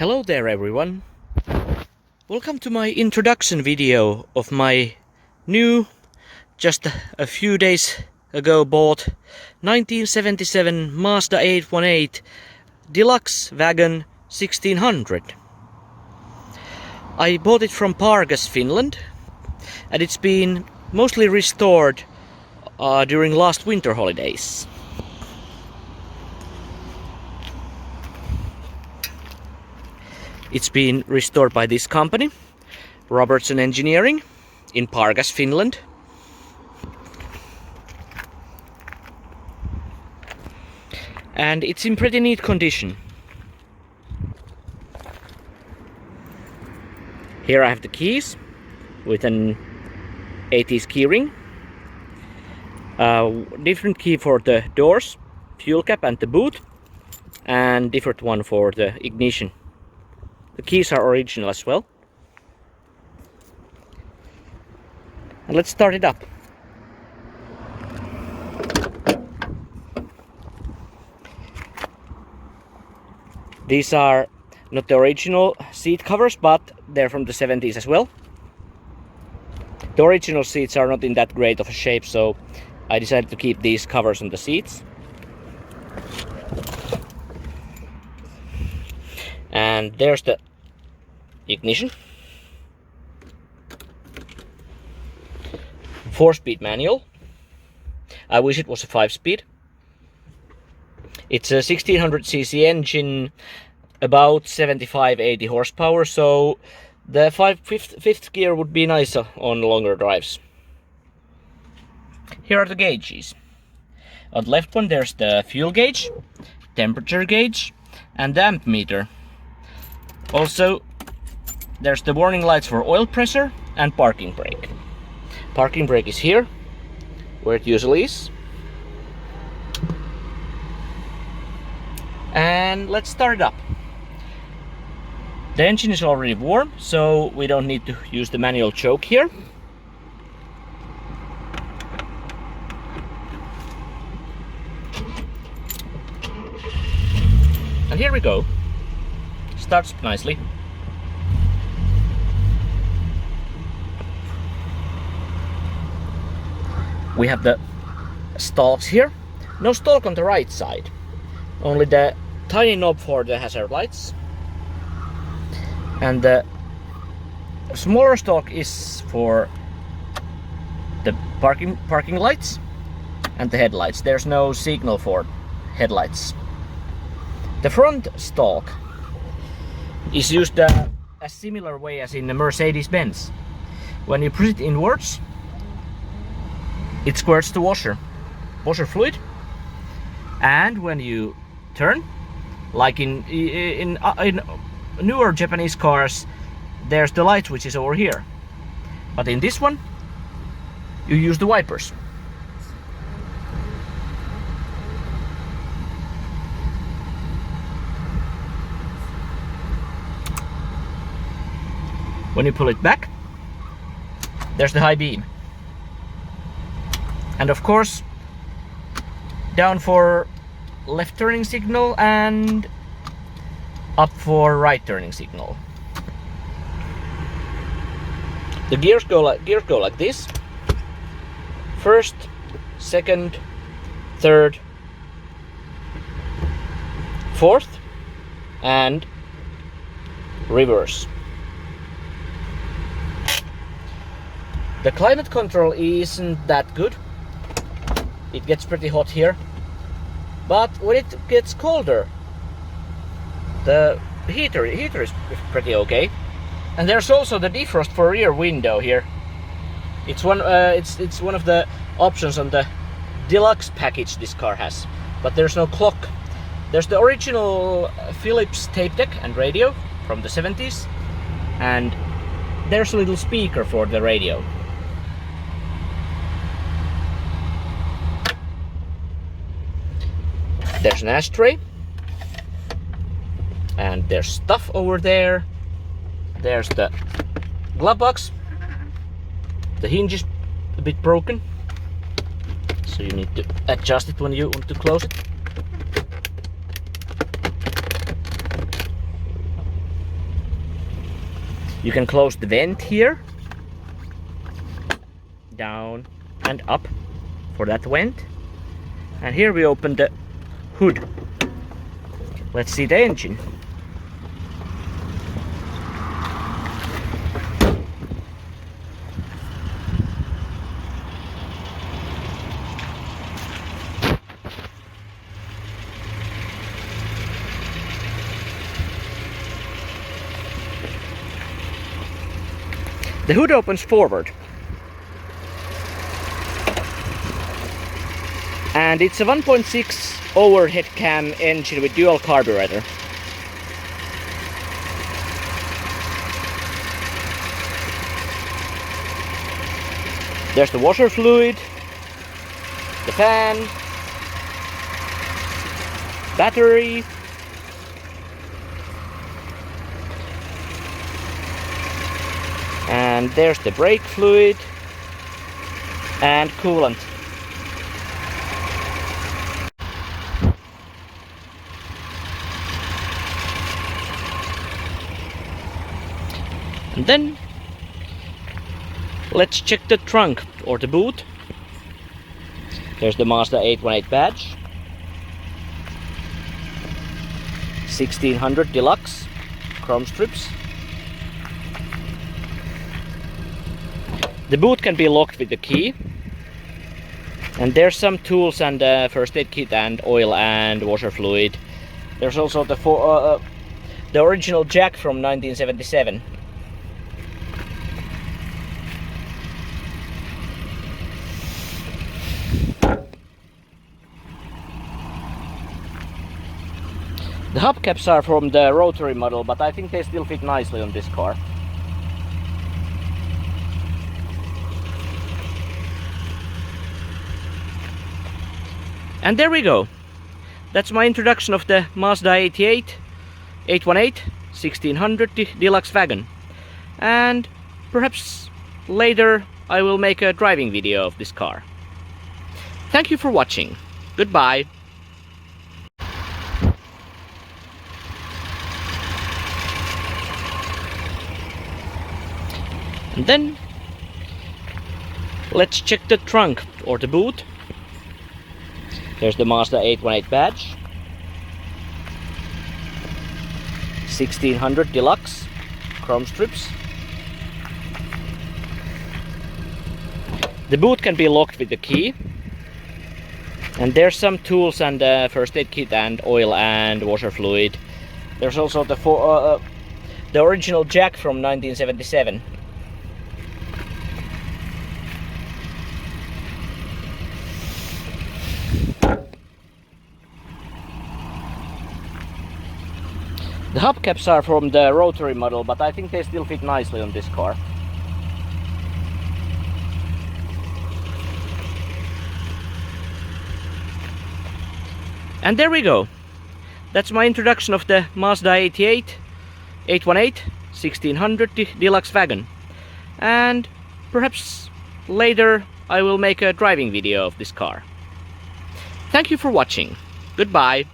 Hello there everyone. Welcome to my introduction video of my new, just a few days ago bought 1977 Mazda 818 Deluxe Wagon 1600. I bought it from Pargas, Finland, and it's been mostly restored during last winter holidays. It's been restored by this company, Robertson Engineering, in Pargas, Finland. And it's in pretty neat condition. Here I have the keys with an 80s keyring. Different key for the doors, fuel cap and the boot, and different one for the ignition. The keys are original as well. And let's start it up. These are not the original seat covers, but they're from the 70s as well. The original seats are not in that great of a shape, so I decided to keep these covers on the seats. And there's the ignition. 4-speed manual. I wish it was a 5-speed. It's a 1600cc engine, about 75-80 horsepower, so the fifth gear would be nicer on longer drives. Here are the gauges. On the left one there's the fuel gauge, temperature gauge, and the amp meter. Also, there's the warning lights for oil pressure and parking brake. Parking brake is here, where it usually is. And let's start it up. The engine is already warm, so we don't need to use the manual choke here. And here we go. Starts nicely. We have the stalks here. No stalk on the right side. Only the tiny knob for the hazard lights. And the smaller stalk is for the parking lights and the headlights. There's no signal for headlights. The front stalk is used a similar way as in the Mercedes-Benz. When you push it inwards, it squirts the washer fluid, and when you turn, like in newer Japanese cars, there's the light switch is over here, but in this one you use the wipers. When you pull it back, there's the high beam. And of course, down for left turning signal and up for right turning signal. The gears go like this. First, second, third, fourth, and reverse. The climate control isn't that good. It gets pretty hot here, but when it gets colder, the heater is pretty okay. And there's also the defrost for rear window here. It's one of the options on the deluxe package this car has, but there's no clock. There's the original Philips tape deck and radio from the 70s, and there's a little speaker for the radio. There's an ashtray, and there's stuff over there. There's the glove box. The hinge is a bit broken, so you need to adjust it when you want to close it. You can close the vent here, down and up for that vent. And here we open the hood. Let's see the engine. The hood opens forward, and it's a 1.6 overhead cam engine with dual carburetor. There's the washer fluid, the fan, battery, and there's the brake fluid and coolant. And then let's check the trunk or the boot. There's the Mazda 818 badge, 1600 Deluxe chrome strips. The boot can be locked with the key, and there's some tools and first aid kit and oil and washer fluid. There's also the original jack from 1977. The hubcaps are from the rotary model, but I think they still fit nicely on this car. And there we go. That's my introduction of the Mazda 818 1600 Deluxe Wagon. And perhaps later I will make a driving video of this car. Thank you for watching. Goodbye. And then let's check the trunk or the boot. There's the Mazda 818 badge, 1600 Deluxe chrome strips. The boot can be locked with the key, and there's some tools and first aid kit and oil and washer fluid. There's also the original jack from 1977. The hubcaps are from the rotary model, but I think they still fit nicely on this car. And there we go. That's my introduction of the Mazda 818 1600 Deluxe Wagon. And perhaps later I will make a driving video of this car. Thank you for watching. Goodbye.